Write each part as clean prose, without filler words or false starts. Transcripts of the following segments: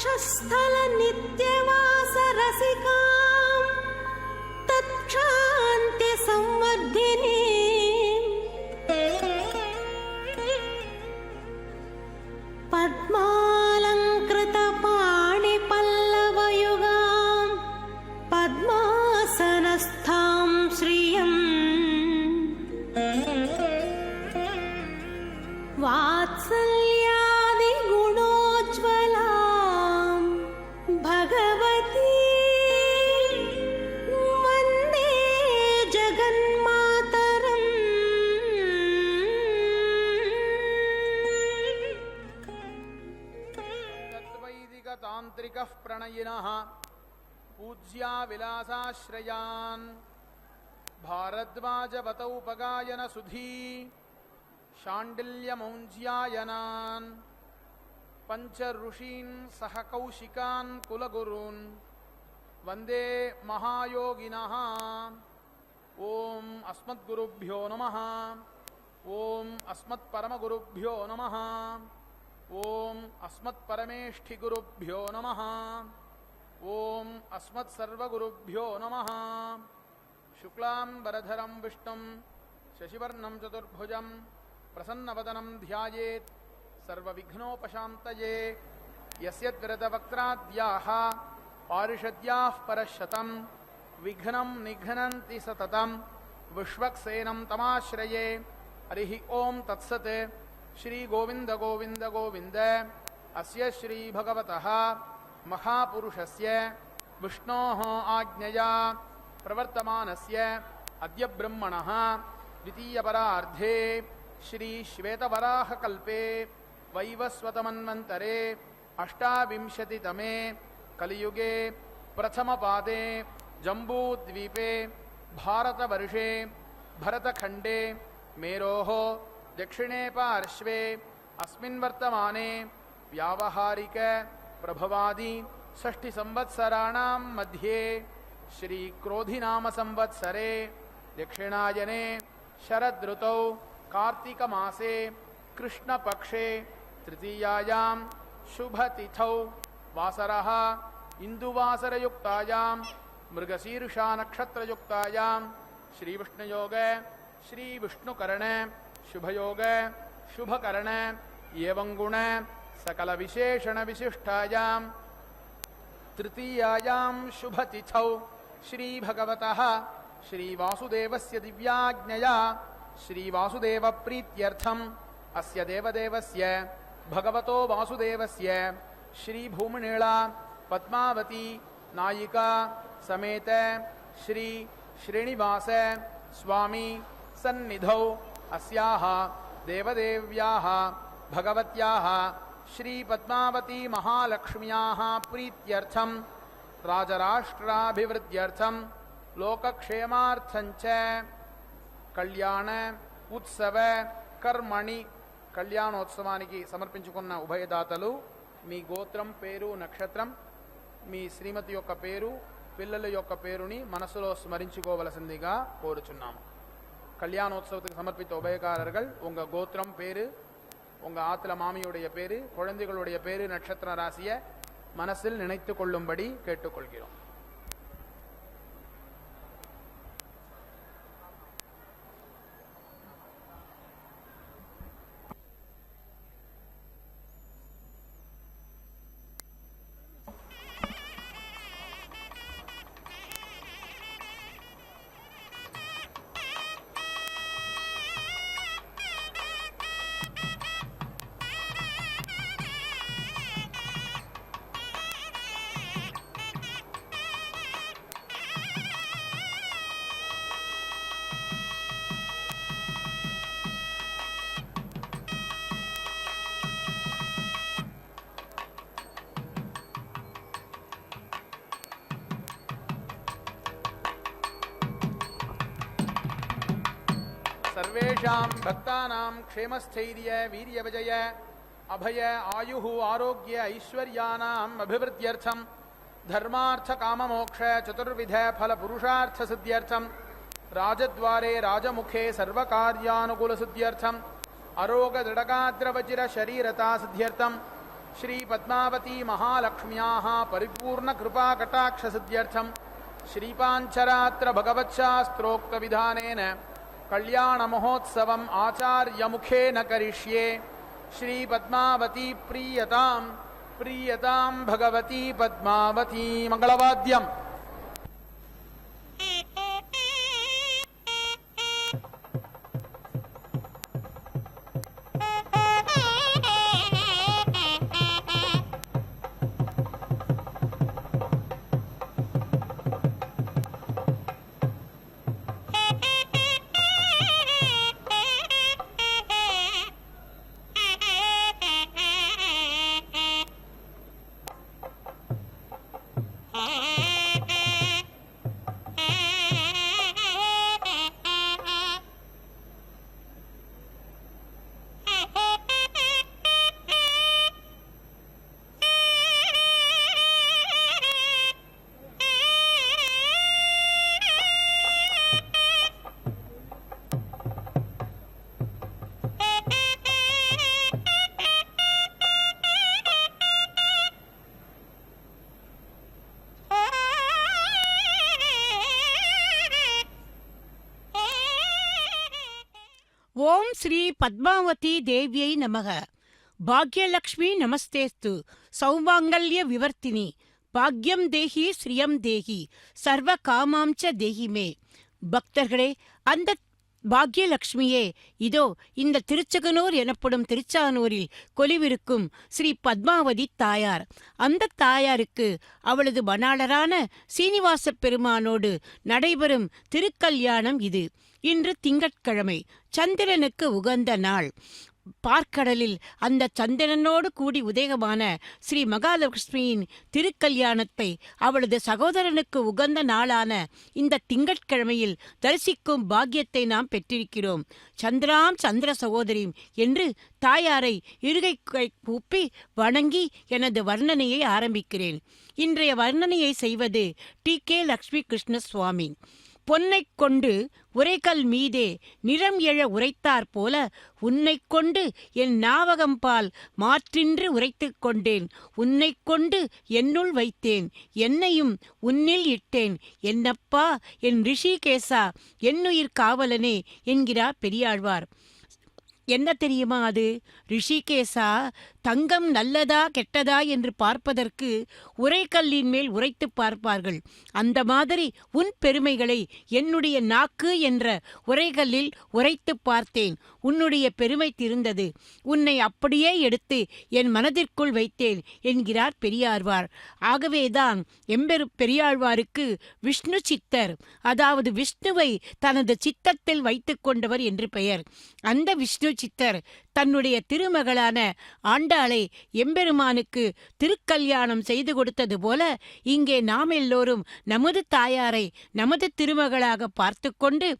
वक्षस्थल नित्यवास रसिकां तत्क्षान्ति संवर्धिनी पद्मालंकृत पाणि पल्लवयुगां पद्मासनस्थां श्रियं वात्सल्यादि गुणोज्ज्वलां भगवती वन्दे जगन्मातरम्। तांत्रिकः प्रणयिनः पूज्या विलासाश्रयान् भारद्वाजवतौपगायन सुधी शाण्डिल्यमौञ्ज्यायनान् पंच ऋषीन् सह कौशिकान् कुलगुरून् वन्दे महायोगिनः। ओम अस्मद्गुरुभ्यो नमः। ओम अस्मत्परमगुरुभ्यो नमः। ओम अस्मत्परमेष्ठिगुरुभ्यो नमः। ओम अस्मत्सर्वगुरुभ्यो नमः। शुक्लांबरधरं विष्णुं शशिवर्णं चतुर्भुजं प्रसन्नवदनं ध्यायेत् सर्वविघ्नोपशान्तये। यस्य द्विरदवक्त्राद्याः पारिषद्याः परशतं विघ्नं निघ्नन्ति सततं विश्वक्सेनं तमाश्रये। हरिः ओम तत्सत्। श्री गोविंद गोविंद गोविंद। अस्य श्री भगवतः महापुरुषस्य विष्णोः आज्ञया प्रवर्तमानस्य अद्य ब्रह्मणः द्वितीयपरार्धे श्री श्वेतवराहकल्पे वैवस्वतमन्वन्तरे अष्टाविंशतितमे कलियुगे प्रथमपादे जम्बूद्वीपे भारतवर्षे भरतखण्डे मेरोः दक्षिणे पार्श्वे अस्मिन् वर्तमाने व्यावहारिक प्रभवादि षष्ठि संवत्सराणां मध्ये श्री क्रोधिनाम संवत्सरे दक्षिणायने शरदृतौ कार्तिक मासे कृष्णपक्षे तृतीयायां शुभतिथौ वासरः इंदुवासरयुक्तायां मृगशीर्षा नक्षत्रयुक्तायां श्री विष्णुयोग श्री विष्णुकरण शुभयोग शुभकर्ण एवं गुण सकल विशेषण विशिष्टायां तृतीयायां शुभतिथौ श्री भगवतः श्री वासुदेवस्य दिव्याज्ञया श्री वासुदेव प्रीत्यर्थम् अस्य देवदेवस्य भगवतो वासुदेवस्य श्री भूमनीला पद्मावती नायिका समेत श्री श्रीनिवास स्वामी सन्निधौ अस्याः देवदेव्याः भगवत्याः श्री पद्मावती महालक्ष्म्याः प्रीत्यर्थम् राजराष्ट्राभिवृद्ध्यर्थम् लोकक्षेमार्थञ्च कल्याण उत्सव कर्मणि కళ్యాణోత్సవానికి సమర్పించుకున్న ఉభయదాతలు మీ గోత్రం పేరు నక్షత్రం మీ శ్రీమతి యొక్క పేరు పిల్లల యొక్క పేరుని మనసులో స్మరించుకోవలసిందిగా కోరుచున్నాము. கல்யாணோத்சவத்துக்கு சமர்ப்பித்த உபயக்காரர்கள் உங்க கோத்திரம் பேரு உங்க ஆத்துல மாமியுடைய பேரு குழந்தைகளுடைய பேரு நட்சத்திர ராசியை மனசில் நினைத்து கொள்ளும்படி கேட்டுக்கொள்கிறோம். सर्वेषां भक्तानां क्षेमस्थैर्य वीर्यविजय अभय आयुः आरोग्य ऐश्वर्यानाम् अभिवृद्ध्यर्थं धर्मार्थ काममोक्ष चतुर्विध फल पुरुषार्थ सिद्ध्यर्थं राजद्वारे राजमुखे सर्वकार्यानुकूल सिद्ध्यर्थं अरोग दृढगाद्रवचिर शरीरता सिद्ध्यर्थं श्री पद्मावती महालक्ष्म्याः परिपूर्ण कृपा कटाक्ष सिद्ध्यर्थम श्रीपांचरात्र भगवत्शास्त्रोक्त विधानेन कल्याण महोत्सवम् आचार्य मुखेन करिष्ये। श्री पद्मावती प्रीयताम् प्रीयताम् भगवती पद्मावती। मंगलवाद्यम्। ஓம் ஸ்ரீ பத்மாவதி தேவியை நமக. பாக்யலக்ஷ்மி நமஸ்தேஸ்து. சௌமாங்கல்ய விவர்த்தினி. பாக்யம் தேஹி ஸ்ரீயம் தேஹி சர்வ காமாம்ச தேஹிமே. பக்தர்களே, அந்த பாக்யலக்ஷ்மியே இதோ இந்த திருச்செங்கனூர் எனப்படும் திருச்சானூரில் கொலிவிருக்கும் ஸ்ரீ பத்மாவதி தாயார். அந்த தாயாருக்கு அவளது மணாளரான சீனிவாச பெருமானோடு நடைபெறும் திருக்கல்யாணம் இது. இன்று திங்கட்கிழமை, சந்திரனுக்கு உகந்த நாள். பார்க்கடலில் அந்த சந்திரனோடு கூடி உதயமான ஸ்ரீ மகாலட்சுமியின் திருக்கல்யாணத்தை அவளது சகோதரனுக்கு உகந்த நாளான இந்த திங்கட்கிழமையில் தரிசிக்கும் பாக்கியத்தை நாம் பெற்றிருக்கிறோம். சந்திராம் சந்திர சகோதரியும் என்று தாயாரை இருகை கூப்பி வணங்கி எனது வர்ணனையை ஆரம்பிக்கிறேன். இன்றைய வர்ணனையை செய்வது டி.கே. லக்ஷ்மி கிருஷ்ண சுவாமி. பொன்னைக் கொண்டு உரைகல் மீதே நிறம் எழ உரைத்தாற் போல உன்னைக் கொண்டு என் நாவகம்பால் மாற்றின்று உரைத்துக் கொண்டேன். உன்னைக் கொண்டு என்னுள் வைத்தேன், என்னையும் உன்னில் இட்டேன். என்னப்பா என் ரிஷிகேசா, என்னுயிர் காவலனே என்கிறார் பெரியாழ்வார். என்ன தெரியுமா அது? ரிஷிகேசா, தங்கம் நல்லதா கெட்டதா என்று பார்ப்பதற்கு உரைக்கல்லின் மேல் உரைத்து பார்ப்பார்கள். அந்த மாதிரி உன் பெருமைகளை என்னுடைய நாக்கு என்ற உரைகல்லில் உரைத்து பார்த்தேன். உன்னுடைய பெருமை திருந்தது. உன்னை அப்படியே எடுத்து என் மனதிற்குள் வைத்தேன் என்கிறார் பெரியாழ்வார். ஆகவேதான் பெரியாழ்வாருக்கு விஷ்ணு சித்தர், அதாவது விஷ்ணுவை தனது சித்தத்தில் வைத்து கொண்டவர் என்று பெயர். அந்த விஷ்ணு சித்தர் தன்னுடைய திருமகளான ஆண்டாளை எம்பெருமானுக்கு திருக்கல்யாணம் செய்து கொடுத்தது போல இங்கே நாம் எல்லோரும் நமது தாயாரை நமது திருமகளாக பார்த்து கொண்டு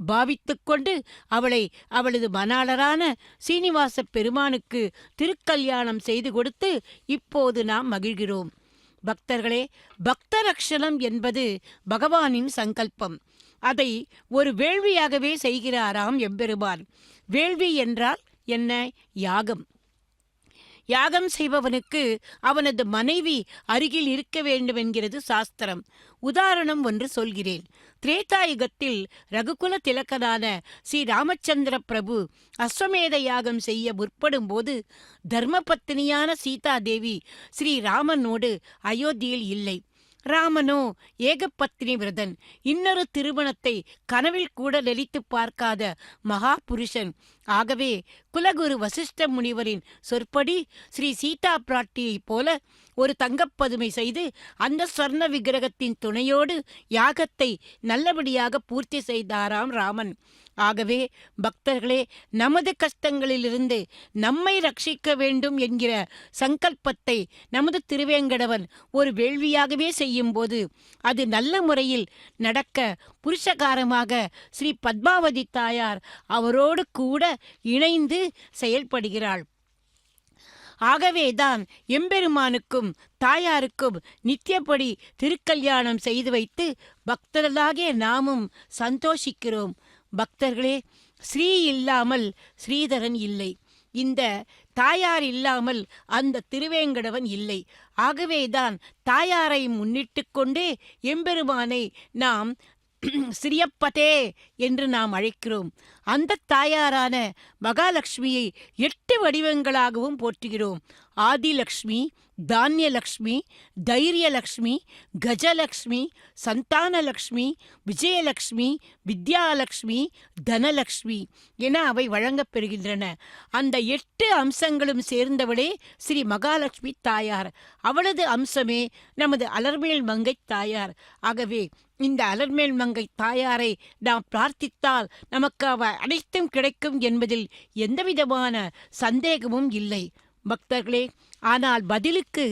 பாவித்துக்கொண்டு அவளை அவளது மணாளரான சீனிவாச பெருமானுக்கு திருக்கல்யாணம் செய்து கொடுத்து இப்போது நாம் மகிழ்கிறோம். பக்தர்களே, பக்தரக்ஷணம் என்பது பகவானின் சங்கல்பம். அதை ஒரு வேள்வியாகவே செய்கிறாராம் எம்பெருமான். வேள்வி என்றால் என்ன? யாகம். யாகம் செய்பவனுக்கு அவனது மனைவி அருகில் இருக்க வேண்டும் என்கிறது சாஸ்திரம். உதாரணம் ஒன்று சொல்கிறேன். திரேதாயுகத்தில் ரகுகுல திலக்கனான ஸ்ரீ ராமச்சந்திர பிரபு அஸ்வமேத யாகம் செய்ய முற்படும் போது தர்மபத்தினியான சீதாதேவி ஸ்ரீ ராமனோடு அயோத்தியில் இல்லை. ராமனோ ஏகபத்தினி விரதன். இன்னொரு திருமணத்தை கனவில் கூட நினைத்து பார்க்காத மகா புருஷன். ஆகவே குலகுரு வசிஷ்ட முனிவரின் சொற்படி ஸ்ரீ சீதா பிராட்டியைப் போல ஒரு தங்கப்பதுமை செய்து அந்த ஸ்வர்ண விக்கிரகத்தின் துணையோடு யாகத்தை நல்லபடியாக பூர்த்தி செய்தாராம் ராமன். ஆகவே பக்தர்களே, நமது கஷ்டங்களிலிருந்து நம்மை ரட்சிக்க வேண்டும் என்கிற சங்கல்பத்தை நமது திருவேங்கடவன் ஒரு வேள்வியாகவே செய்யும்போது அது நல்ல முறையில் நடக்க புருஷகாரமாக ஸ்ரீ பத்மாவதி தாயார் அவரோடு கூட இணைந்து செயல்படுகிறாள். ஆகவேதான் எம்பெருமானுக்கும் தாயாருக்கும் நித்தியப்படி திருக்கல்யாணம் செய்து வைத்து பக்தர்களாகிய நாமும் சந்தோஷிக்கிறோம். பக்தர்களே, ஸ்ரீ இல்லாமல் ஸ்ரீதரன் இல்லை. இந்த தாயார் இல்லாமல் அந்த திருவேங்கடவன் இல்லை. ஆகவேதான் தாயாரை முன்னிட்டு கொண்டே எம்பெருமானை நாம் ஸ்ரீயப்பதே என்று நாம் அழைக்கிறோம். அந்த தாயாரான மகாலட்சுமியை 8 வடிவங்களாகவும் போற்றுகிறோம். ஆதிலக்ஷ்மி, தானியலக்ஷ்மி, தைரியலக்ஷ்மி, கஜலக்ஷ்மி, சந்தானலக்ஷ்மி, விஜயலக்ஷ்மி, வித்யாலக்ஷ்மி, தனலக்ஷ்மி என அவை வழங்கப் பெறுகின்றன. அந்த 8 அம்சங்களும் சேர்ந்தவளே ஸ்ரீ மகாலட்சுமி தாயார். அவளது அம்சமே நமது அலர்மேல் மங்கை தாயார். ஆகவே இந்த அலர்மேல் மங்கை தாயாரை நாம் பிரார்த்தித்தால் நமக்கு அவ அனைத்தும் கிடைக்கும் என்பதில் எந்தவிதமான சந்தேகமும் இல்லை பக்தர்களே. ஆனால் பதிலுக்கு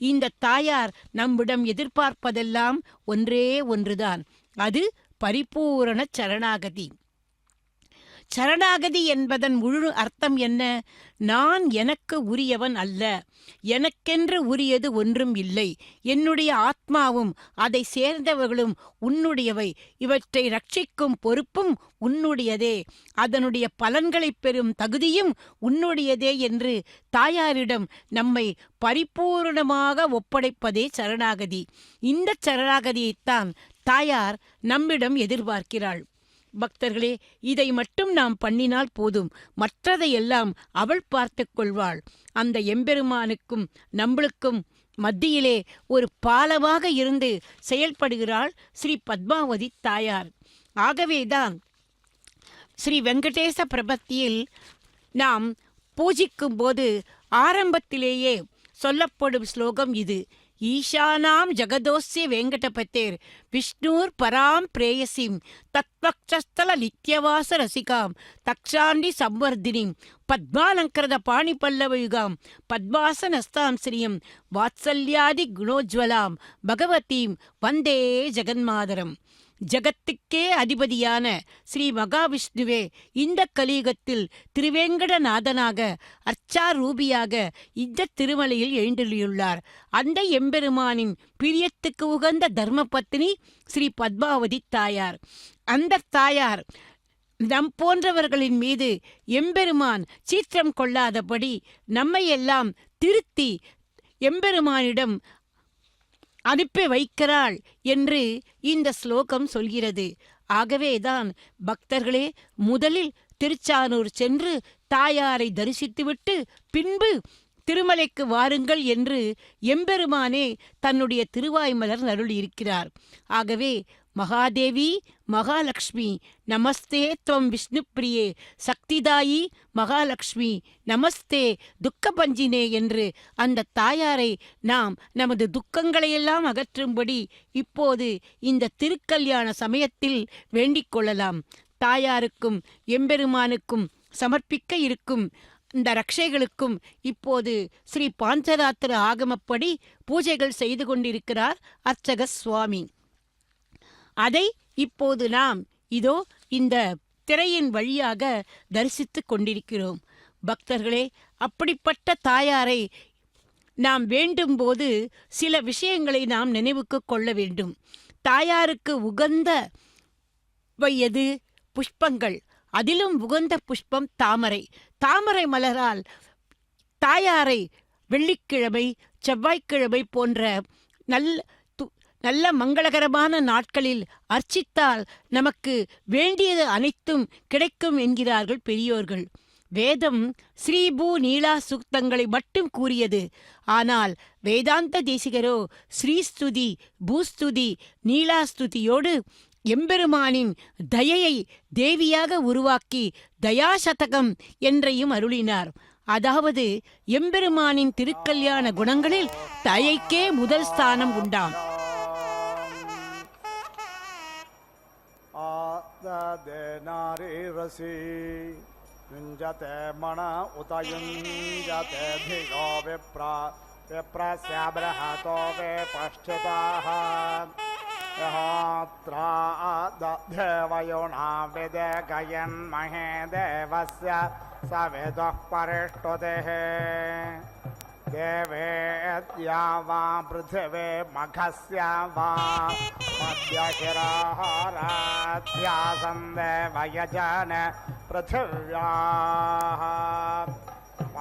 இந்த தாயார் நம்மிடம் எதிர்பார்ப்பதெல்லாம் ஒன்றே ஒன்றுதான். அது பரிபூரண சரணாகதி. சரணாகதி என்பதன் முழு அர்த்தம் என்ன? நான் எனக்கு உரியவன் அல்ல, எனக்கென்று உரியது ஒன்றும் இல்லை, என்னுடைய ஆத்மாவும் அதை சேர்ந்தவர்களும் உன்னுடையவை, இவற்றை ரட்சிக்கும் பொறுப்பும் உன்னுடையதே, அதனுடைய பலன்களைப் பெறும் தகுதியும் உன்னுடையதே என்று தாயாரிடம் நம்மை பரிபூர்ணமாக ஒப்படைப்பதே சரணாகதி. இந்த சரணாகதியைத்தான் தாயார் நம்மிடம் எதிர்பார்க்கிறாள். பக்தர்களே, இதை மட்டும் நாம் பண்ணினால் போதும், மற்றதையெல்லாம் அவள் பார்த்து கொள்வாள். அந்த எம்பெருமானுக்கும் நம்மளுக்கும் மத்தியிலே ஒரு பாலமாக இருந்து செயல்படுகிறாள் ஸ்ரீ பத்மாவதி தாயார். ஆகவேதான் ஸ்ரீ வெங்கடேச பிரபத்தியில் நாம் பூஜிக்கும் போது ஆரம்பத்திலேயே சொல்லப்படும் ஸ்லோகம் இது. ஈஷானாம் ஜகதோஸ்ய வெங்கடபதேர் விஷ்ணூர் பராம் பிரேயசிம் தத்வக்ஷஸ்தல நித்யவாச ரசிகாம் தக்ஷாண்டி சம்வர்தினிம் பத்மாலங்கிருத பாணி பல்லவயுகாம் பத்மாசனஸ்தாம் ஸ்ரீயம் வாத்சல்யாதி குணோஜ்வலாம் பகவதீம் வந்தே ஜெகன்மாதரம். ஜகத்துக்கே அதிபதியான ஸ்ரீ மகாவிஷ்ணுவே இந்த கலியுகத்தில் திருவேங்கடநாதனாக அர்ச்சாரூபியாக இந்த திருமலையில் எழுந்தருளியுள்ளார். அந்த எம்பெருமானின் பிரியத்துக்கு உகந்த தர்மபத்னி ஸ்ரீ பத்மாவதி தாயார். அந்த தாயார் நம் போன்றவர்களின் மீது எம்பெருமான் சீற்றம் கொள்ளாதபடி நம்மையெல்லாம் திருத்தி எம்பெருமானிடம் அனுப்பி வைக்கிறாள் என்று இந்த ஸ்லோகம் சொல்கிறது. ஆகவேதான் பக்தர்களே, முதலில் திருச்சானூர் சென்று தாயாரை தரிசித்துவிட்டு பின்பு திருமலைக்கு வாருங்கள் என்று எம்பெருமானே தன்னுடைய திருவாய்மலர் அருளியிருக்கிறார். ஆகவே மகாதேவி மகாலட்சுமி நமஸ்தே துவம் விஷ்ணுப்பிரியே சக்திதாயி மகாலட்சுமி நமஸ்தே துக்கபஞ்சினே என்று அந்த தாயாரை நாம் நமது துக்கங்களையெல்லாம் அகற்றும்படி இப்போது இந்த திருக்கல்யாண சமயத்தில் வேண்டிக் கொள்ளலாம். தாயாருக்கும் எம்பெருமானுக்கும் சமர்ப்பிக்க இருக்கும் இந்த ரக்ஷைகளுக்கும் இப்போது ஸ்ரீ பாஞ்சராத்திர ஆகமப்படி பூஜைகள் செய்து கொண்டிருக்கிறார் அர்ச்சக சுவாமி. அதை இப்போது நாம் இதோ இந்த திரையின் வழியாக தரிசித்துக் கொண்டிருக்கிறோம். பக்தர்களே, அப்படிப்பட்ட தாயாரை நாம் வேண்டும்போது சில விஷயங்களை நாம் நினைவுக்கு கொள்ள வேண்டும். தாயாருக்கு உகந்த எது? புஷ்பங்கள். அதிலும் உகந்த புஷ்பம் தாமரை. தாமரை மலரால் தாயாரை வெள்ளிக்கிழமை செவ்வாய்க்கிழமை போன்ற நல்ல மங்களகரமான நாட்களில் அர்ச்சித்தால் நமக்கு வேண்டியது அனைத்தும் கிடைக்கும் என்கிறார்கள் பெரியோர்கள். வேதம் ஸ்ரீபூ நீலா சூக்தங்களை மட்டும் கூறியது. ஆனால் வேதாந்த தேசிகரோ ஸ்ரீஸ்துதி பூஸ்துதி நீலாஸ்துதியோடு எம்பெருமானின் தயையை தேவியாக உருவாக்கி தயாசதகம் என்றையும் அருளினார். அதாவது எம்பெருமானின் திருக்கல்யாண குணங்களில் தயைக்கே முதல் ஸ்தானம் உண்டாம். युञ्जते मण उत युञ्जते धियो विप्रस्य बृहतो विपश्चिताः देवयुणा विदेगयन्महे देवस्य सविदुः परिष्टुतिः देवेद्या वा पृथिवी मघस्य वा मध्यशिराहाराध्या सन्देवयजन पृथिव्याः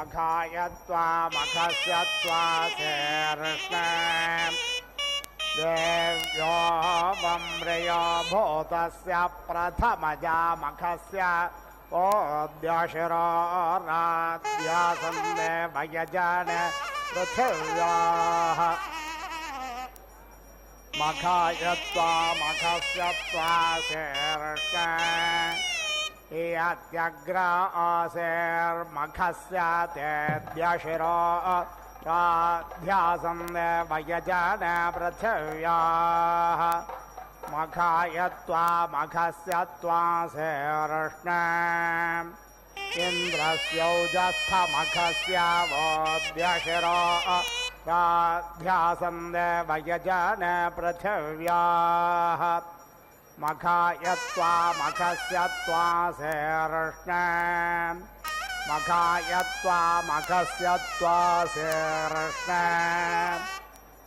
मखायत्वा मखस्यत्वा शेर्ष्ण देव्यो वम्र्यो भूतस्य प्रथमजा मखस्य ओद्यशिरो राज्यासन्दे भयजन पृथिव्याः मखायत्वा मखस्यत्वा शेर्ष्ण यत्यग्र आसेर्मखस्य तेद्यशिरो राध्यासन्दे भयजन पृथिव्याः मखायत्वा मखस्यत्वा शेर्ष्ण इन्द्रस्यौजस्थमखस्य वोद्यशिरो राध्यासन्दे भयजन पृथिव्याः मखायत्वा मखस्यत्वा शेर्ष्ण मखायत्वा मखस्यत्वा शेर्ष्ण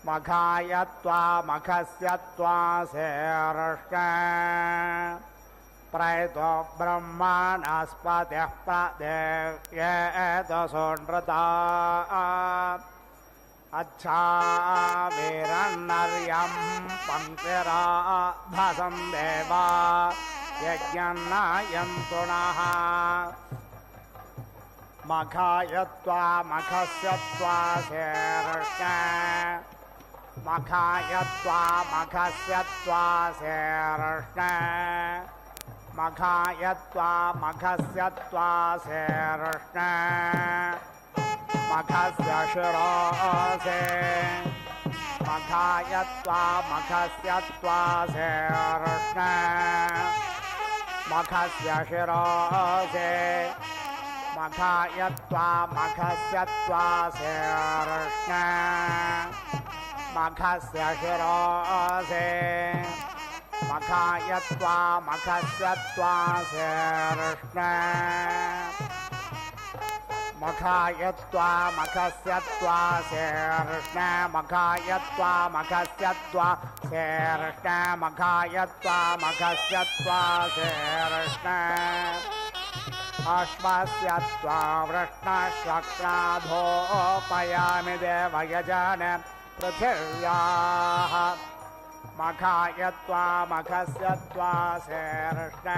मखायत्वा मखस्यत्वा शेर्ष्ण प्रैतो ब्रह्मणस्पतिः प्रदेव्येतसोनृता अच्छा वीरन्नर्यं पङ्क्तिराधसं देवा यज्ञन्नायन्तु नः मखायत्वा मखस्यत्वा शेर्ष्ण मखायत्वा मखस्यत्वा शेर्ष्ण मखायत्वा मखस्यत्वा शेर्ष्ण मखस्य शिरोसे मखायत्वा मखस्यत्वा शेर्ष्ण मखस्य शिरोसे मखायत्वा मखस्यत्वा शेर्ष्ण मखस्य शिरोसे मखायत्वा मखस्यत्वा शेर्ष्ण मखायत्वा मखस्यत्वा शेर्ष्ण मखायत्वा मखस्यत्वा शेर्ष्ण मखायत्वा मखस्यत्वा शेर्ष्ण अश्वस्यत्वा वृष्णशक्राधोपयामि देवयजन पृथिव्याः मखायत्वा मखस्यत्वा शेर्ष्ण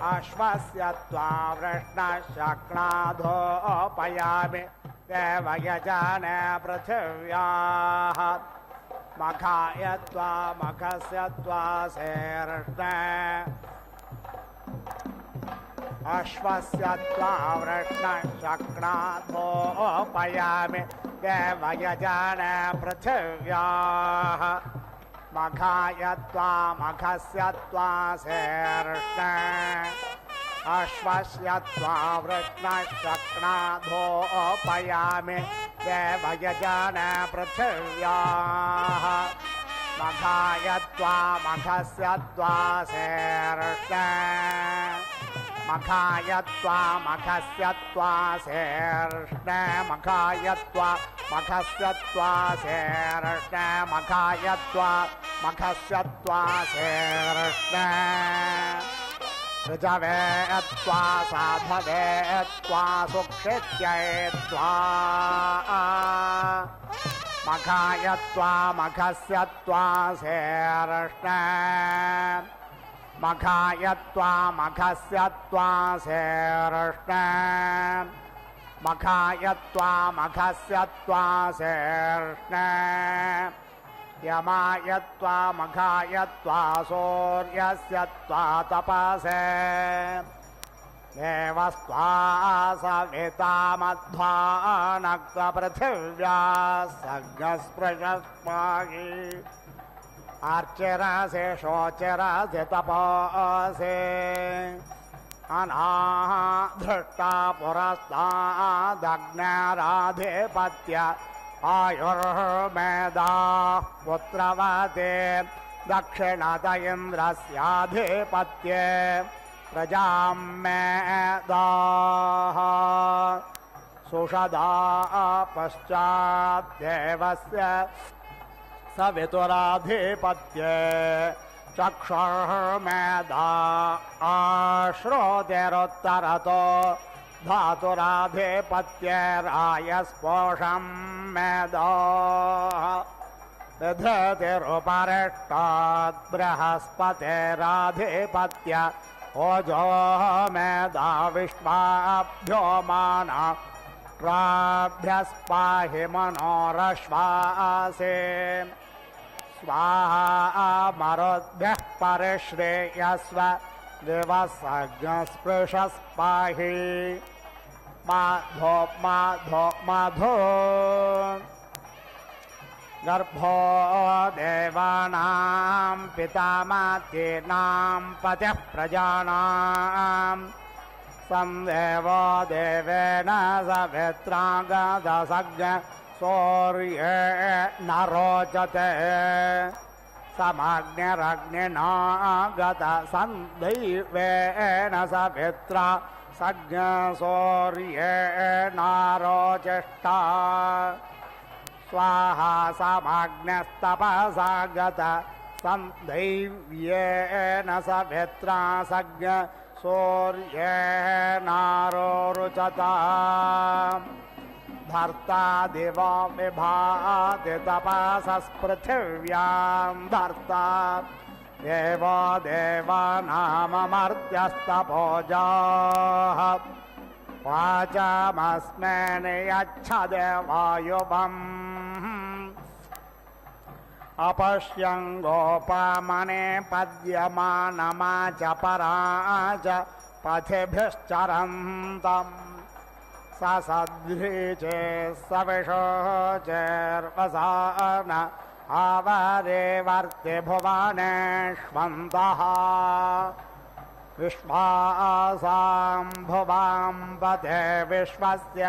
अश्वस्यत्वा वृष्णशक्राधोपयामि देवयजन पृथिव्याः मखायत्वा मखस्यत्वा शेर्ष्ण अश्वस्यत्वा वृष्णशक्राधोपयामि देवयजन पृथिव्याः मखायत्वा मखस्यत्वा शेर्ष्ण अश्वस्यत्वा वृष्णशक्राधोपयामि देवयजन पृथिव्याः मखायत्वा मखस्यत्वा शेर्ष्ण मखायत्वा मखस्यत्वा शेर्ष्ण मखायत्वा मखस्यत्वा शेर्ष्ण मखायत्वा मखस्यत्वा शेर्ष्ण ऋजवेत्वा साधवेत्वा सुक्षित्येत्वा मखायत्वा मखस्यत्वा शेर्ष्ण मखायत्वा मखस्यत्वा शेर्ष्ण मखायत्वा मखस्यत्वा शेर्ष्ण यमायत्वा मखायत्वा सूर्यस्यत्वा तपसे देवस्त्वा सविता मध्वा नक्तपृथिव्या सर्गस्पृशस्माहि अर्चिरसे शोचिरसे तपसे अनाः धृष्टा पुरस्तादग्नाराधिपत्य आयुर्मेदाः पुत्रवते दक्षिणत इन्द्रस्याधिपत्ये प्रजां मेदाः सुषदा पश्चाद्देवस्य सवितुराधिपत्ये चक्षुर्मेधा आश्रोतिरुत्तरतो धातुराधिपत्यरायस्पोषं मेदो विधृतिरुपरिष्टात् बृहस्पतिराधिपत्य ओजो मेधा विश्वाभ्यो माना प्राभ्यस्पाहि मनोरश्वासे स्वाहा मरुद्भ्यः परिश्रेयस्व दिवसज्ञस्पृशस्पाहि माधो माधो माधो गर्भो देवानां पितामात्येनां पतिः प्रजानां संदेवो देवेन सवित्रागदसज्ञ सूर्येण रोचते समग्निरग्निना गत सन्दैवेन सवित्रा सज्ञ सूर्येण रोचिष्टा स्वाहा समग्नस्तपसा गत सन्दैव्येन सवित्रा सज्ञ सूर्येणारोरुचता धर्ता दिवो विभाति तपसस्पृथिव्यां धर्ता देवो देवानाममर्त्यस्तपोजाः वाचमस्मेन यच्छद वायुवम् अपश्यं गोपमने पद्यमानमाच पराच पथिभिश्चरन्तम् ससध्रीचे सविशोचेर्वसान आवरेवर्ति भुवनेष्वन्तः विश्वासां भुवां पते विश्वस्य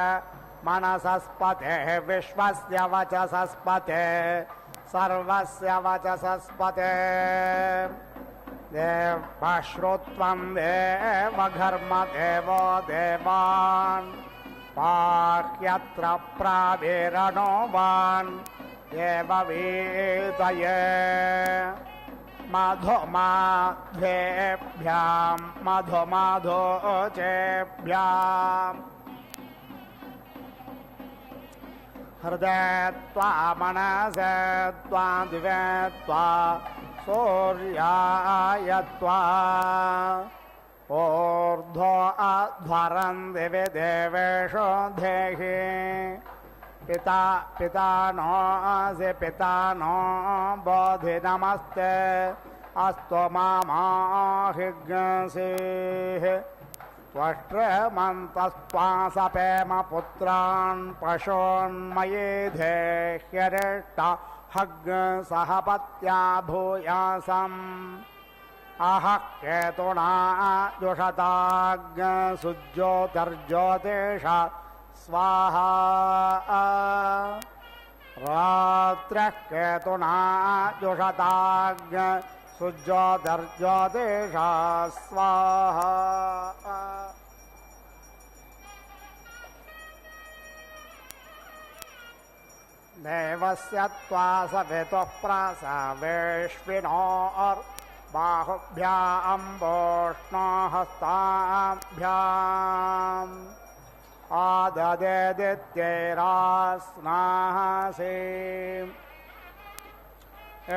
मनसस्पते विश्वस्य वचसस्पते सर्वस्य वचसस्पते देवश्रुत्वं देवघर्मदेवो देवान् पाह्यत्र प्राविरणो वान् देववीतये मधुमाध्वेभ्यां मधुमाधोचेभ्याम् हृदय त्वा मनसे त्वा दिवे त्वा सूर्याय त्वा ऊर्ध्वो अध्वरं दिवि देवेषु धेहि पिता पितानो असि पितानो बोधि नमस्ते अस्तु मामाहिज्ञसीः त्वष्ट्रमन्तस्त्वा सपेम पुत्रान् पशून्मयेधे ह्यरिष्ट हग् सहपत्या भूयासम् अहः केतुना जुषताग् सुज्योतिर्ज्योतिष स्वाहा रात्रः केतुना जुषताग् सुज्योतिर्ज्योतिष स्वाहा देवस्य त्वा सवितुः प्रासवेश्विनोर्बाहुभ्यां वोष्णो हस्ताभ्याम् आददेदित्यैरास्नासि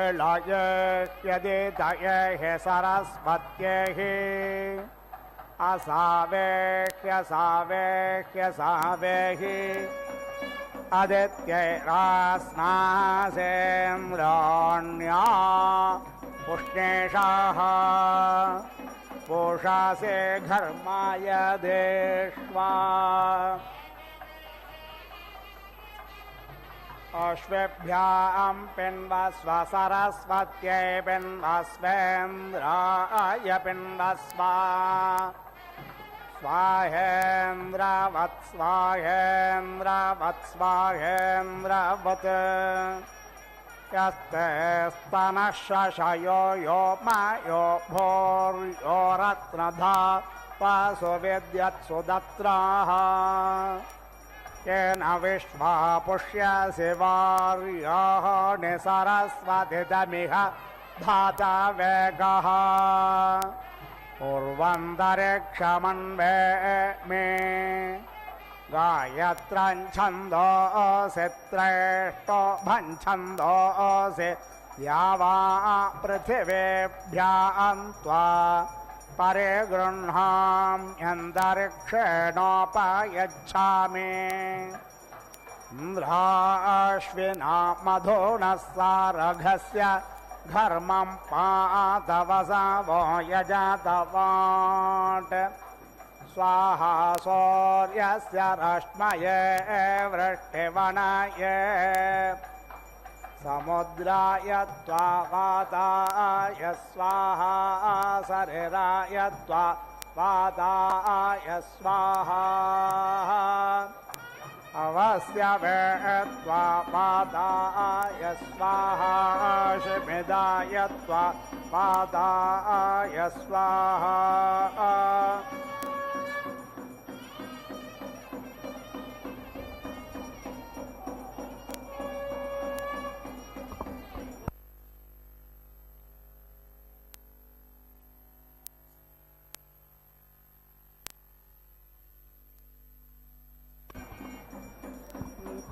इळयेह्यदितयेः सरस्वत्यैः असावेह्यसावेह्यसावेः आदित्यैरास्नासेन्द्राण्या पुष्णेशाः पोषासे घर्माय देष्वा अश्वेभ्यां पिन्वस्व सरस्वत्यै पिन्वस्वेन्द्राय पिन्वस्व स्वाहेन्द्रवत् स्वाहेन्द्रवत् स्वाहेन्द्रवत् यस्ते स्तनः शशयो यो मायो भोर्यो रत्नधा वासु विद्यत्सु दत्राः येन विश्वा पुष्यसि वार्याः निसरस्वतितमिह धाता वेगः पूर्वन्तरिक्षमन्वे मे गायत्रञ्छन्दोऽसि त्रेष्टो भञ्छन्दोऽसि या वा पृथिवीभ्यां त्वा परिगृह्णाम्यन्तरिक्षेणोपयच्छामि इन्द्राश्विना मधुनः सारघस्य घर्मं पातवसवो यजातवाट् स्वाहा सूर्यस्य रश्मये वृष्टिवनये समुद्राय त्वा वाताय स्वाहा शरीराय त्वा वाताय स्वाहा अवस्य वेत्वा वाताय स्वाहा शिमिदाय त्वा वाताय स्वाहा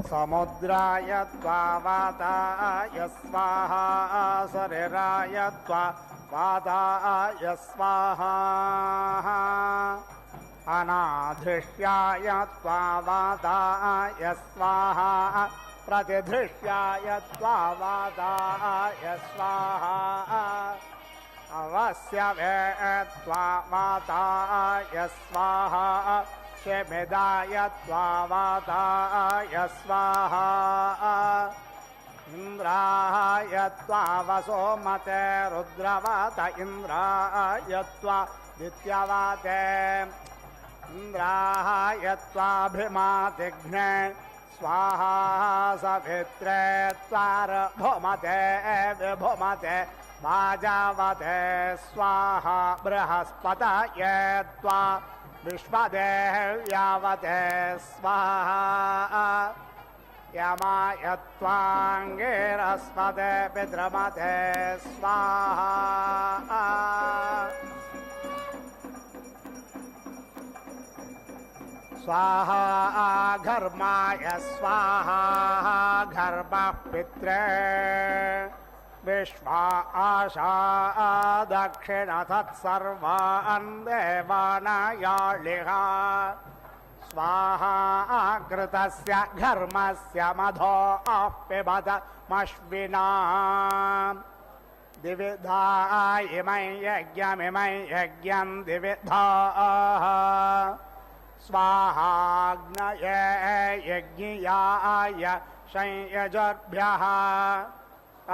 समुद्राय त्वा वाताय स्वाहा शरीराय त्वा वाताय स्वाहा अनाधृष्याय त्वा वाताय स्वाहा प्रतिधृष्याय त्वा वाताय स्वाहा अवस्य वेत्वा वाताय स्वाहा शिमिदाय त्वा वाताय स्वाहा इन्द्राय त्वा वसोमते रुद्रवात इन्द्राय त्वा दित्यवाते इन्द्राय त्वाभिमातिघ्ने स्वाहा सवित्रे त्वारभुमते विभुमते वाजावते स्वाहा बृहस्पतये त्वा विश्वदेव्यावते स्वाहा यमाय त्वाङ्गिरस्पते पितृमते स्वाहा स्वाहा घर्माय स्वाहा घर्मः पित्रे विश्वा आशा दक्षिणतत्सर्वान् देवानायाळिः स्वाहा कृतस्य घर्मस्य मधो पिबत मश्विना दिविधा इमै यज्ञमिमै यज्ञं दिविधाः स्वाहाग्नये यज्ञियाय संयजद्भ्यः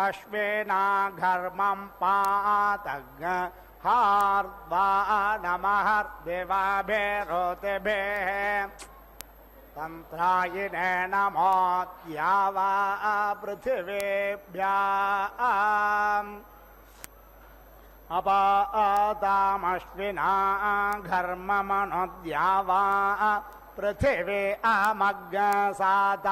अश्विना घर्मं पातज्ञ हार्द्वा नमः देवाभिरोतिभिः तन्त्रायिणे नमोऽद्या वा पृथिवीभ्यः अपातामश्विना घर्ममनुद्या वा पृथिवी अमग्नसाताम्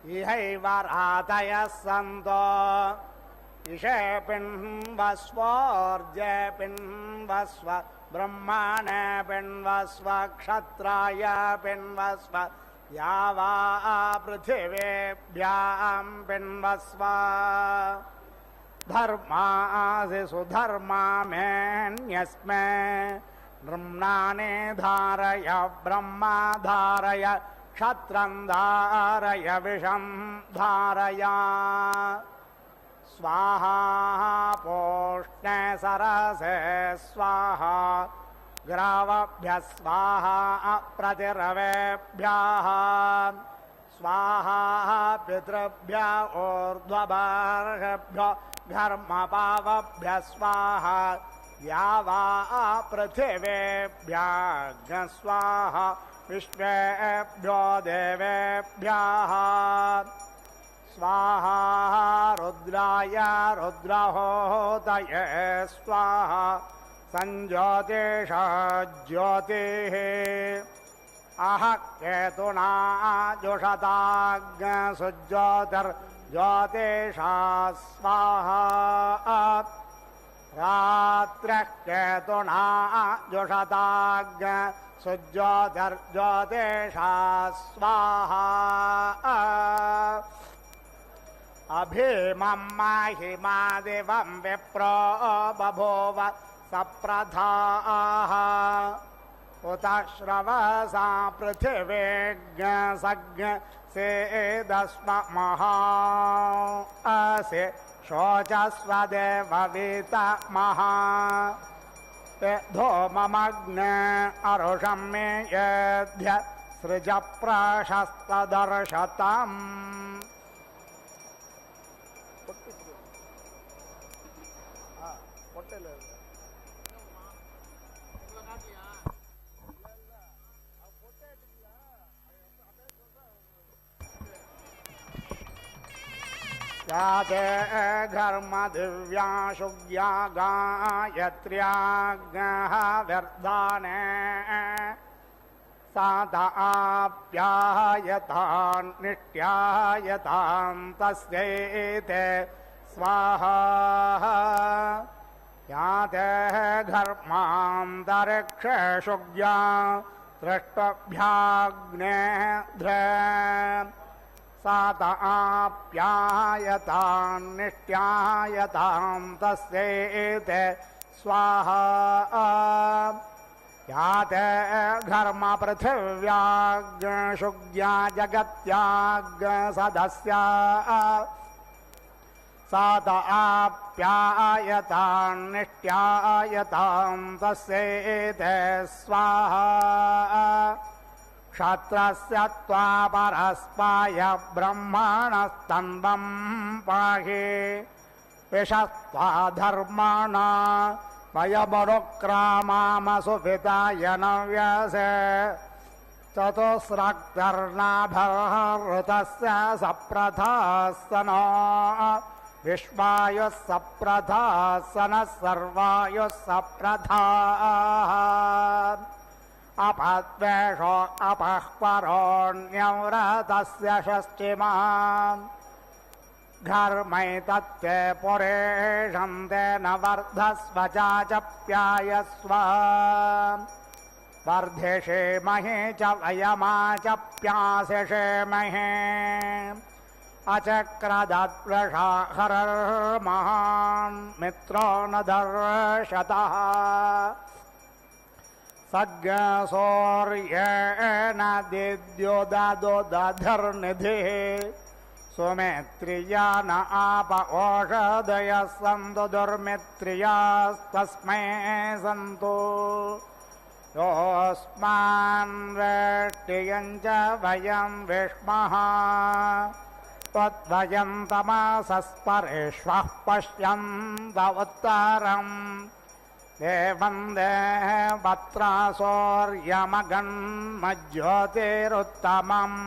इहैव रातयः सन्तो इषे पिन्वस्वोर्जे पिन्वस्व ब्रह्मणे पिन्वस्व क्षत्राय पिन्वस्व या वा पृथिवीभ्यां पिन्वस्व धर्मासि सुधर्मा मेऽन्यस्मै ब्रह्मणे धारय ब्रह्मा धारय क्षत्रं धारय विषं धारय स्वाहा पोष्णे सरसे स्वाहा ग्रावभ्यः स्वाहा प्रतिरवेभ्यः स्वाहा पितृभ्यः ऊर्ध्वबार्हेभ्यो घर्मपावभ्यः स्वाहा या वा पृथिवीभ्यः स्वाहा विश्वेभ्यो देवेभ्यः स्वाहा रुद्राय रुद्रहोतये स्वाहा संज्योतिष ज्योतिः अह केतुना जुषताग्सुज्योतिर्ज्योतिषा स्वाहा रात्रः केतुना जुषताग् सुज्योतिर्ज्योतिषा स्वाहा अभीमं माहिमादिवं विप्रो बभूव सप्रथाः उत श्रवसा पृथिवीज्ञ सज्ञ सेदस्म महा असि शोचस्व देववीत महा धूममग्न अरुषं मे यद्य सृज प्रशस्तदर्शतम् याते घर्म दिव्या शुज्ञा गायत्र्याज्ञः व्यर्धाने साताप्यायतां निष्ट्यायतां तस्यैते स्वाहा याते घर्मान्तरिक्षे शुज्ञा दृष्टभ्याग्ने साताप्यायतां निष्ट्यायतां तस्यैते स्वाहा याते घर्म पृथिव्याग् शुज्ञा जगत्याग् सदस्या साताप्यायतां निष्ट्यायतां तस्यैते स्वाहा क्षत्रस्य त्वा परस्पाय ब्रह्मणस्तन्वं पाहि विषस्त्वा धर्माणा वयमनुक्रामामसुभिताय नव्यसे चतुस्रक्तर्नाभर्हृतस्य सप्रथास्तनो विश्वायुः सप्रथास्तनः सर्वायुः सप्रथाः अपद्वेषो अपःपरोऽन्यव्रतस्य षष्टिमान् घर्मैतत्ते पुरेशं तेन वर्धस्व चाचप्यायस्व वर्धिषेमहे च वयमाचप्यासिषेमहे अचक्रदद्वृषाहरर्महान् मित्रो न दर्शतः सज्ञसौर्येण दिद्योदधर्निधिः सुमेत्रिया न आप ओषधयः सन्तु दुर्मित्रियास्तस्मै सन्तु योऽस्मान् वेष्टियं च वयं विष्मः त्वद्वयं तमसस्परेष्वः पश्यन्त उत्तरम् देवं देवत्रासौर्यमगन्मज्योतिरुत्तमम्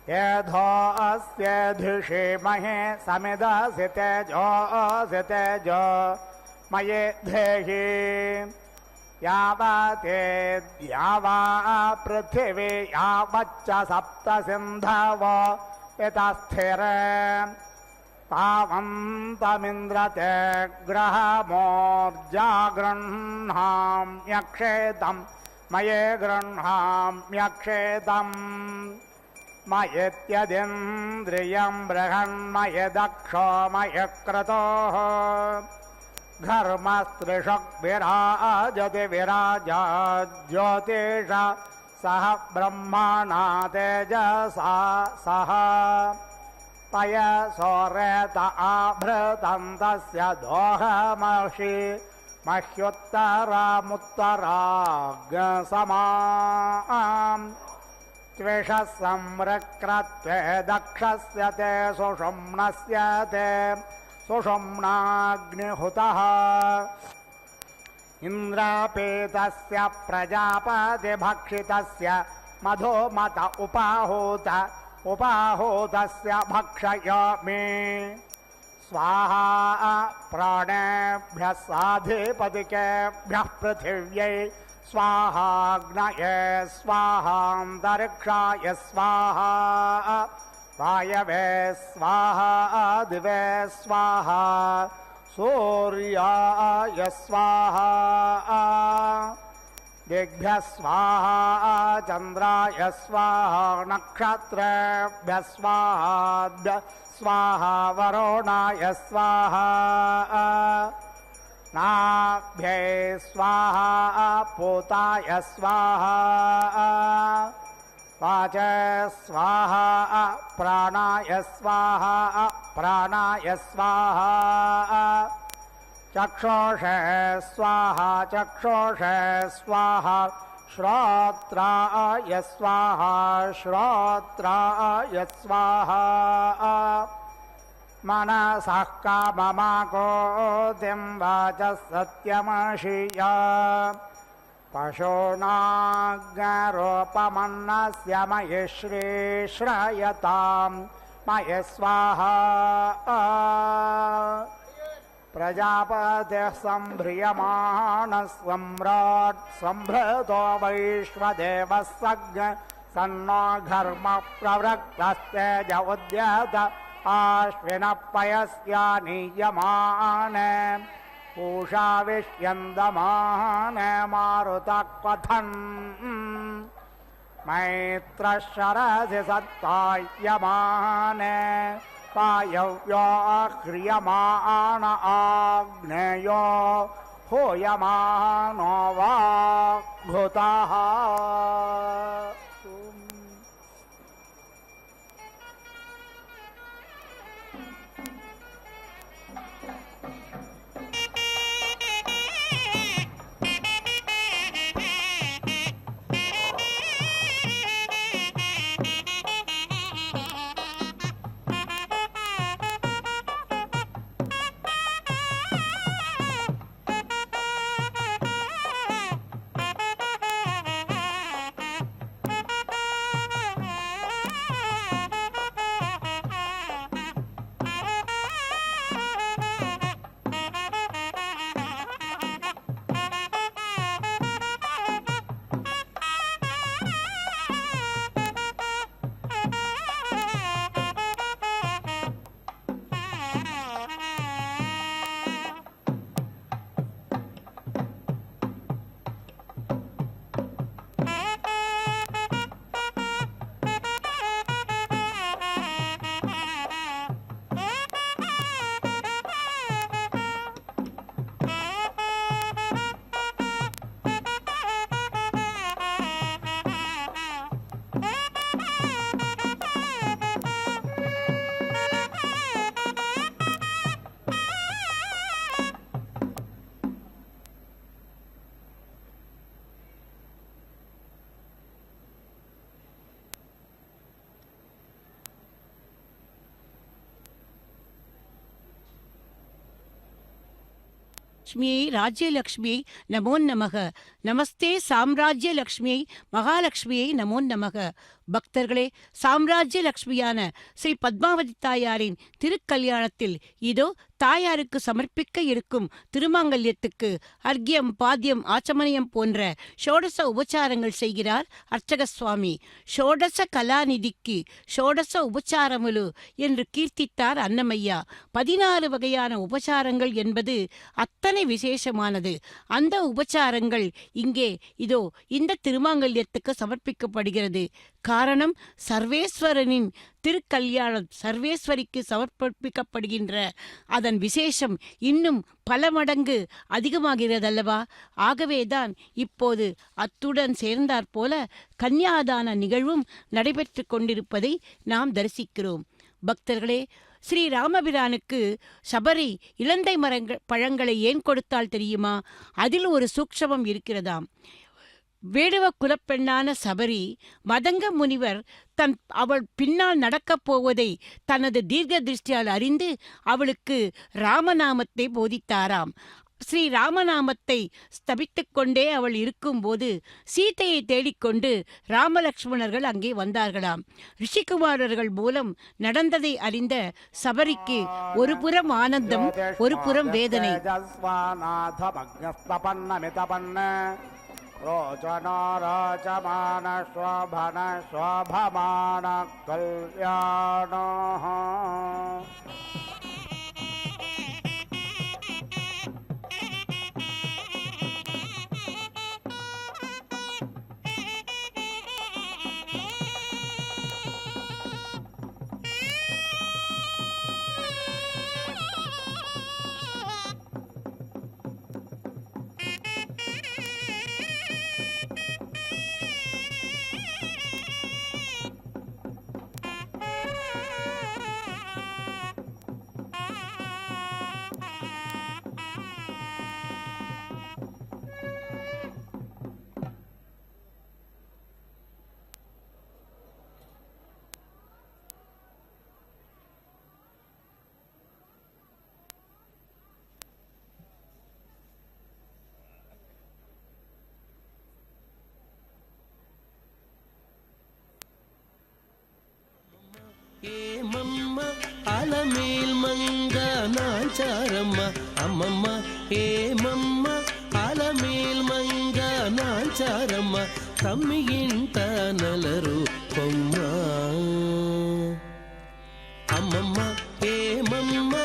यथोऽस्य धिषेमहे समिदसि तेजोऽसि तेजो मये धेहि यावतेद्यावा पृथिवी यावच्च सप्तसिन्धवो यतस्थिर तावन्तमिन्द्रते ग्रहमोर्जा गृह्णाम्यक्षेतं मये गृह्णाम्यक्षेतम् मयेत्यदिन्द्रियं बृहन्मयदक्षो मयक्रतोः घर्मस्त्रिषग्विराजति विराजा ज्योतिष सह ब्रह्मणा तेजसा सह पयसोरेत आभृतं तस्य दोहमषि मह्युत्तरामुत्तराग्समाम् त्विषः संरक्रत्वे दक्षस्य ते सुषुम्नस्य ते सुषुम्नाग्निहुतः इन्द्रापेतस्य प्रजापतिभक्षितस्य मधुमत उपाहूतस्य भक्षयामि स्वाहा प्राणेभ्यः साधिपतिकेभ्यः पृथिव्यै स्वाहाग्नये स्वाहान्तरिक्षाय स्वाहा वायवे स्वाहा दिवे स्वाहा सूर्याय स्वाहा दिग्भ्यः स्वाहा चन्द्राय स्वाहा नक्षत्रेभ्यः स्वाहा वरुणाय स्वाहा नाभ्ये स्वाहा पूताय स्वाहा वाचे स्वाहा प्राणाय स्वाहा चक्षुषे स्वाहा श्रोत्राय स्वाहा मनसः काममाकोतिं वाचः सत्यमशिया पशूनाग्निरूपमन्नस्य मयि श्रीश्रयतां मयि स्वाहा प्रजापतिः सम्भ्रियमाणः सम्राट् सम्भृतो वैश्वदेवः सन्नो घर्मः प्रवृक्तस्तेज उद्यत आश्विनः पयस्यानीयमाने पूषा विष्यन्दमाने मारुतः क्वथन् मैत्रः शरसि सत्तायमाने पायव्यो ह्रियमान आग्नेयो हूयमानो वाग्भूतः லக்ஷ்மியை ராஜ்யலக்ஷ்மியை நமோ நமக. நமஸ்தே சாம்ராஜ்யலக்ஷ்மியை மகாலட்சுமியை நமோ நமக. பக்தர்களே, சாம்ராஜ்ய லக்ஷ்மியான ஸ்ரீ பத்மாவதி தாயாரின் திருக்கல்யாணத்தில் இதோ தாயாருக்கு சமர்ப்பிக்க இருக்கும் திருமாங்கல்யத்துக்கு அர்க்கியம், பாத்தியம், ஆச்சமனியம் போன்ற ஷோடச உபச்சாரங்கள் செய்கிறார் அர்ச்சக சுவாமி. ஷோடச கலாநிதிக்கு ஷோடச உபச்சாரமுலு என்று கீர்த்தித்தார் அன்னமையா. 16 வகையான உபச்சாரங்கள் என்பது அத்தனை விசேஷமானது. அந்த உபச்சாரங்கள் இங்கே இதோ இந்த திருமாங்கல்யத்துக்கு சமர்ப்பிக்கப்படுகிறது. காரணம், சர்வேஸ்வரனின் திருக்கல்யாணம் சர்வேஸ்வரிக்கு சமர்ப்பிக்கப்படுகின்ற அதன் விசேஷம் இன்னும் பல மடங்கு அதிகமாகிறதல்லவா? ஆகவேதான் இப்போது அத்துடன் சேர்ந்தாற்போல கன்யாதான நிகழ்வும் நடைபெற்று கொண்டிருப்பதை நாம் தரிசிக்கிறோம். பக்தர்களே, ஸ்ரீ ராமபிரானுக்கு சபரி இலந்தை பழங்களை ஏன் கொடுத்தால் தெரியுமா? அதில் ஒரு சூக்ஷமம் இருக்கிறதாம். வேடுவ குலப்பெண்ணான சபரி மதங்க முனிவர் அவள் பின்னால் நடக்கப் போவதை தனது தீர்க்க திருஷ்டியால் அறிந்து அவளுக்கு ராமநாமத்தை போதித்தாராம். ஸ்ரீ ராமநாமத்தை ஸ்தபித்துக் கொண்டே அவள் இருக்கும்போது சீதையை தேடிக்கொண்டு ராமலக்ஷ்மணர்கள் அங்கே வந்தார்களாம். ரிஷிகுமாரர்கள் மூலம் நடந்ததை அறிந்த சபரிக்கு ஒரு புறம் ஆனந்தம், ஒரு புறம் வேதனை. रोचना रोचमान शोभन शोभमान कल्याण తమ్మి ఇంట నలరు కొమ్మ అమ్మమ్మ ఏమమ్మ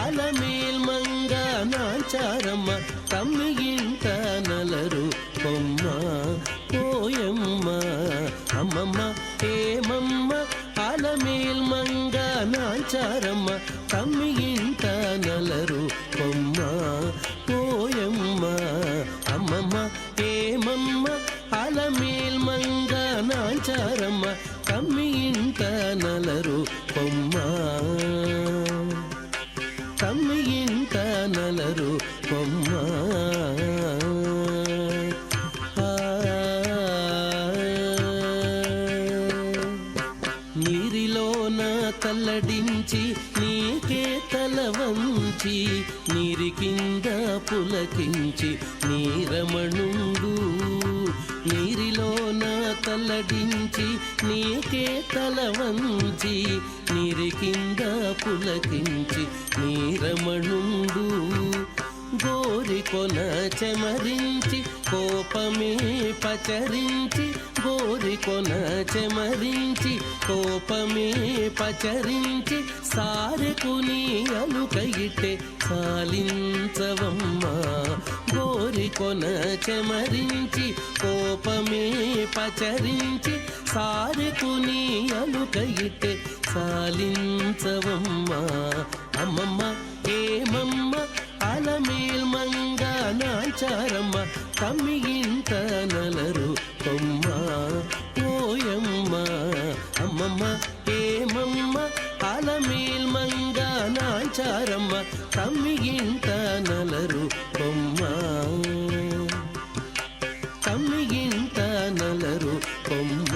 అలమేల్ మంగ నాచారమ్మ తమ్మి ఇంట నలరు కొమ్మ పోయమ్మ అమ్మమ్మ ఏమమ్మ అలమేల్ మంగ నాచారమ్మ తమ్మి ఇంట నలరు కొమ్మ పోయమ్మ అమ్మమ్మ ఏమమ్మ అలమేల్ మంగ నాచారమ్మ తమ్మి ఇంట నలరు కొమ్మ తమ్మి ఇంట నలరు కొమ్మ నీరిలోన తల్లడించి నీకే తల వంచి నీరి కింద పులకించి నీరమణుండు నీరిలోన తల్లడించి నీకే తల వంచి నీరి కింద పులకించి నీరమణుండు గోరికొన చెమరించి కోపమే పచరించి గోరికొన చెమరించి కోపమే పచరించి సారెకు నీ అలుకయిటే సాలించవమ్మ గోరికొన చెమరించి కోపమే పచరించి సారెకు నీ అలుకయిటే సాలించవమ్మ అమ్మమ్మ ఏమమ్మ అలమేల్ మంగ నాచారమ్మ తమ్మి ఇంట నలరు కొమ్మ పోయమ్మ అమ్మమ్మ ఏమమ్మ అలమేల్ మంగ నాచారమ్మ తమ్మి ఇంట నలరు కొమ్మ తమ్మి ఇంట నలరు కొమ్మ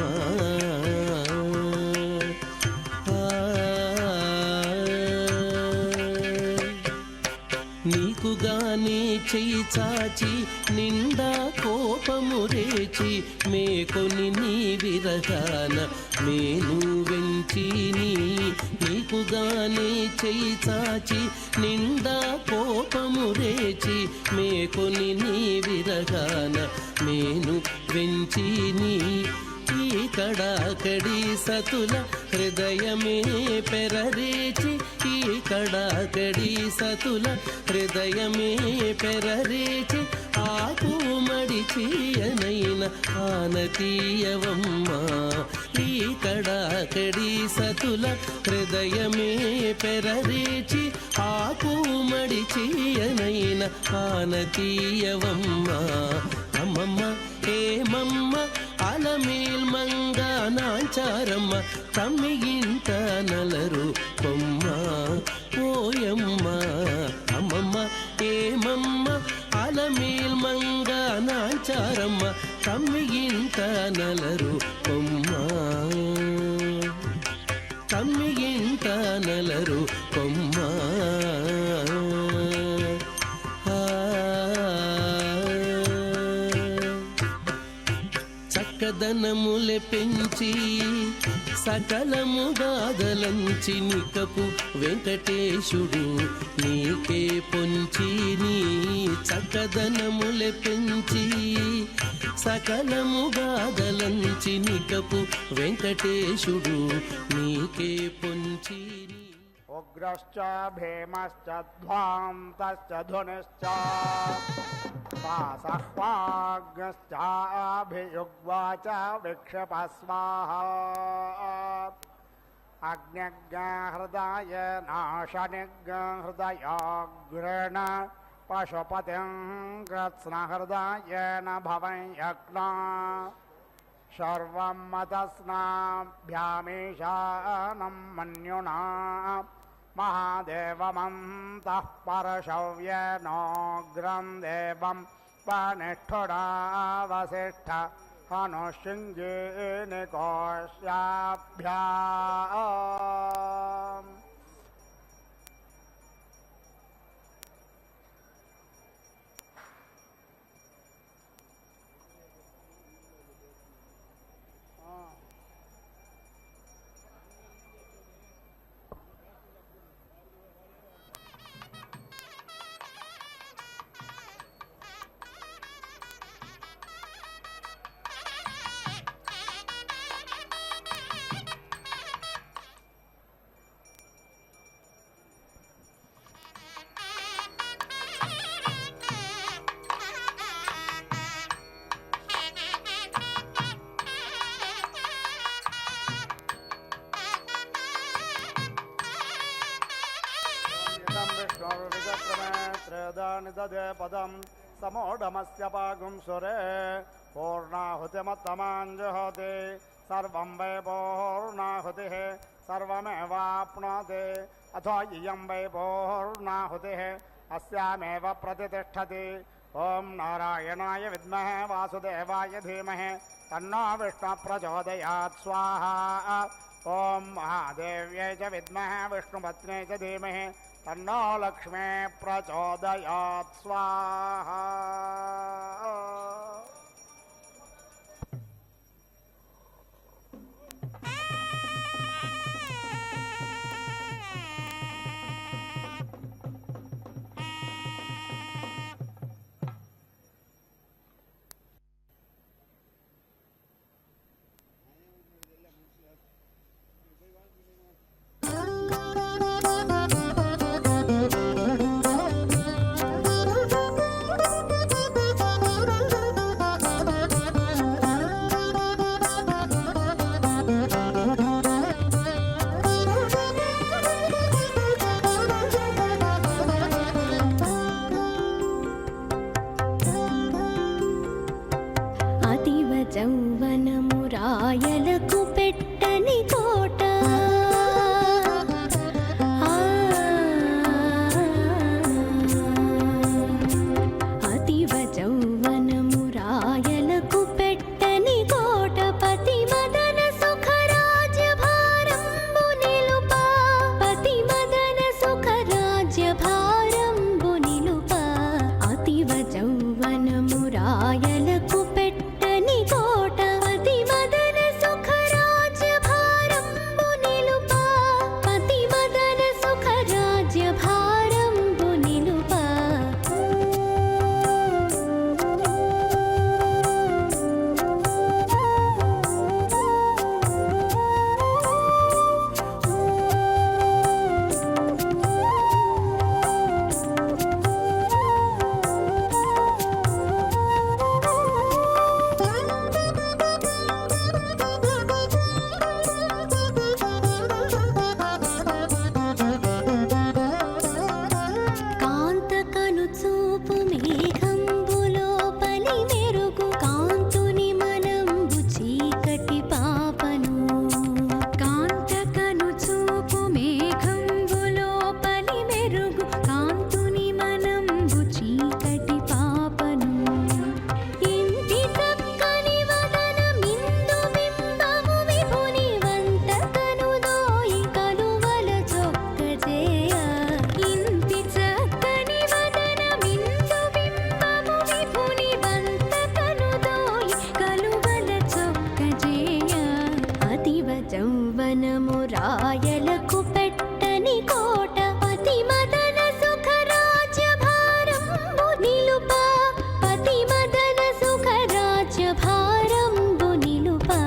నీకుగానే చెయ్యి చాచి నిండా కోపము రేచి మేకొని నీ విరగాన మేను వెంచి నీకుగానే చెయ్యి చాచి నిండా కోపము రేచి మేకొని నీ విరగాన మేను వెంచి ఈ కడాకడి సతుల హృదయమే పెరరేచి ఈ కడాకడి సతుల హృదయమే పెరరేచి ఆకు మడిచియనైన ఆనతీయవమ్మ ఈ కడాకడి సతుల హృదయమే పెరరేచి ఆకు మడిచియనైన ఆనతీయవమ్మ అమ్మమ్మ ఏమమ్మ అలమేల్ మంగ నాచారమ్మ తమ్మి ఇంట నలరు కొమ్మ పోయమ్మ అమ్మమ్మ ఏమమ్మ అలమేల్ మంగ నాచారమ్మ తమ్మి ఇంట నలరు కొమ్మ తమ్మి ఇంట నలరు కొమ్మ చక్కదనములె పెంచి సకలము గాదలంచి నికపు వెంకటేశుడు నీకే పొంచి నీ చక్కదనములె పెంచి సకలము గాదలంచి నికపు వెంకటేశుడు నీకే పొంచి ఉగ్రశ్చ భీమశ్చ ధ్వాంతశ్చ ధునిశ్చ పాసహ్వాగ్శ్చాభియుగ్వా చ విక్షప స్వాహా అగ్నిగ్హృదాయ నాశనిగ్హృదయాగ్రేణ పశుపతిం కృత్స్నహృదాయేన భవయజ్ఞా సర్వం మతస్నాభ్యామీశానం మన్యునా మహాదేవమంతః పరశవ్యేనోగ్రం దేవం పనిష్ఠురావసిష్ఠ హనుశృంగేనికోశాభ్యాం विष्णुर्विचक्रमे त्रेदानि ददे पदं समोढमस्य पागुं सुरे पूर्णाहुतिमत्तमाञ्जुहोति सर्वं वै पूर्णाहुतिः सर्वमेवाप्नोति अथो इयं वै पूर्णाहुतिः अस्यामेव प्रतिष्ठति ॐ नारायणाय विद्महे वासुदेवाय धीमहि तन्नो विष्णुः प्रचोदयात् स्वाहा ॐ महादेव्यै च विद्महे विष्णुपत्न्यै च धीमहि तन्नो लक्ष्मी प्रचोदयात् स्वाहा। రాయలకు పెట్టని కోట అతివ జౌవనము రాయలకు పెట్టని కోట పతి మదన సుఖ రాజ్య భారంబు నిలుపా పతి మదన సుఖ రాజ్య భారంబు నిలుపా అతివ జౌవనము రాయలకు పెట్టని కోట పతి మదన సుఖ రాజ్య భారంబు నిలుపా పతి మదన సుఖ రాజ్య భారంబు నిలుపా కాంత కను చూపు మేఘంబులో పలి మెరుగు కాంతుని మనంబు చీకటి పాపను కాంత కను చూపు మేఘంబులో పలి మెరుగు కాంతుని మనంబు చీకటి పాపను ఇంటి చక్కని వదన మిందు బింబము విభుని వంత కనుదోయి కలువల చొక్కజేయ ఇంటి చక్కని వదన మిందు బింబము విభుని వంత కనుదోయి కలువల చొక్కజేయ అతివ జౌవనము రాయలకు పెట్టని కోట పతి మదన సుఖ రాజ్య భారంబు నిలుపా పతి మదన సుఖ రాజ్య భారంబు నిలుపా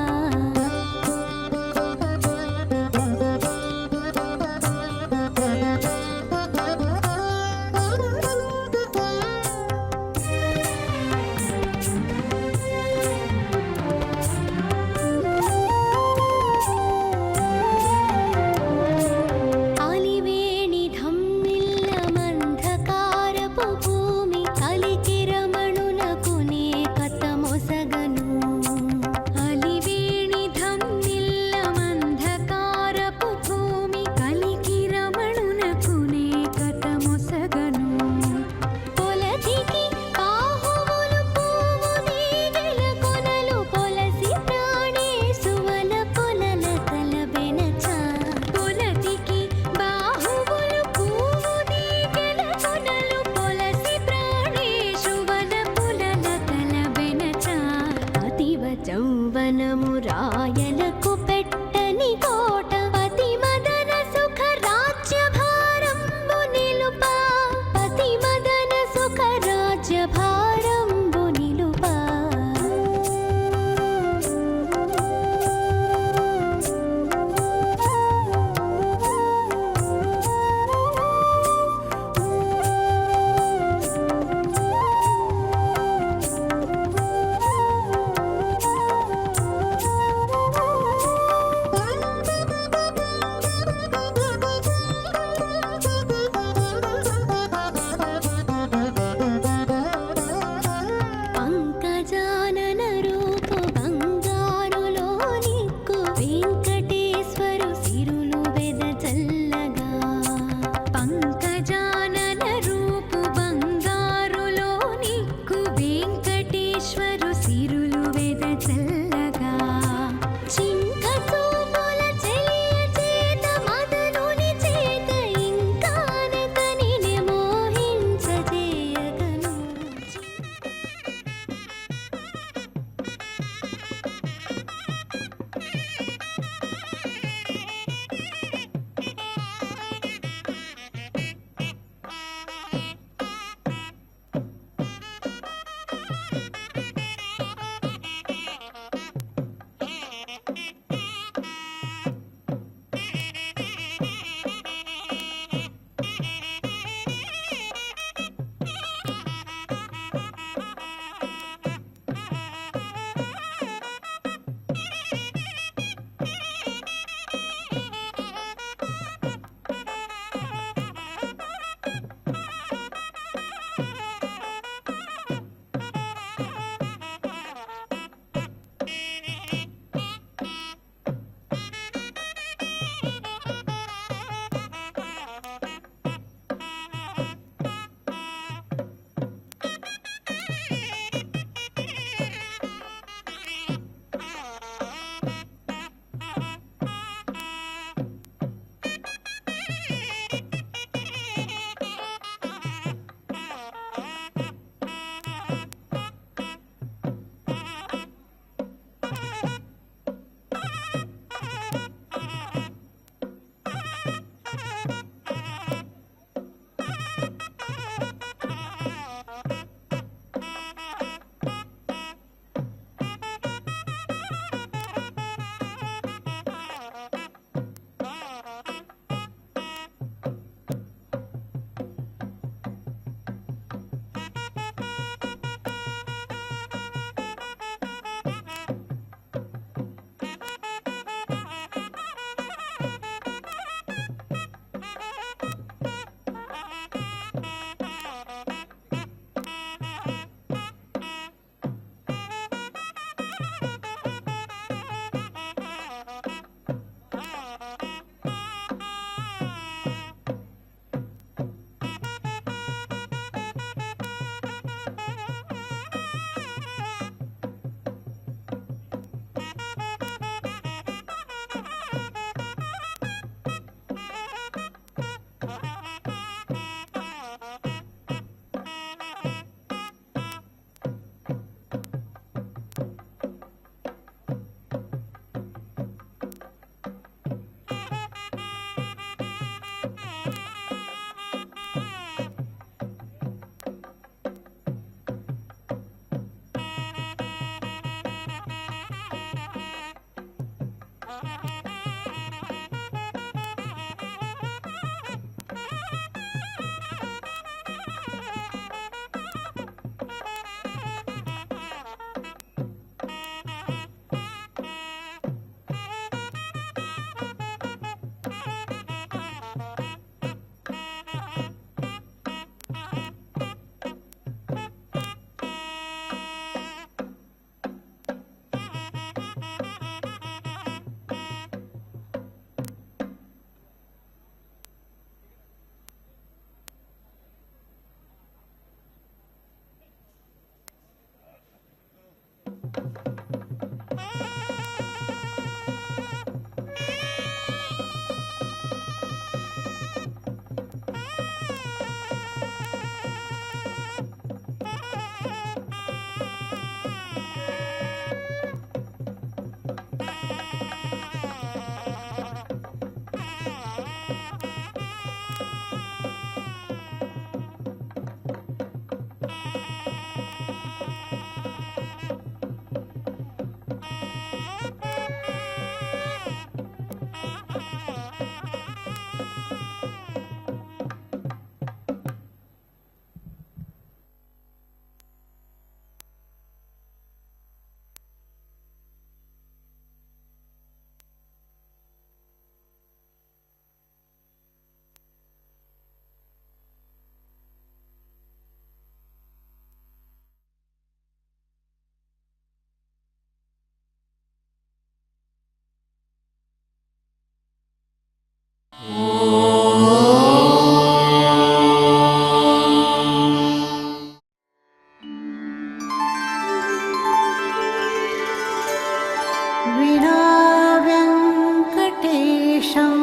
विनाव्यङ्कटेशं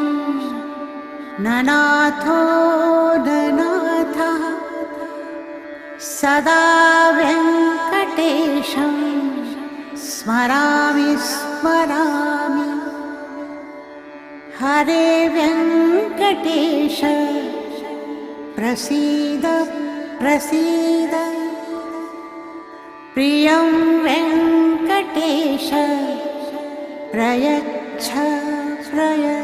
ननाथो ननाथः सदा व्यङ्कटेशं स्मरामि स्मरामि हरे व्यङ्कटेश प्रसीद प्रसीद प्रियं वेङ्कटेश प्रयच्छ प्रयच्छ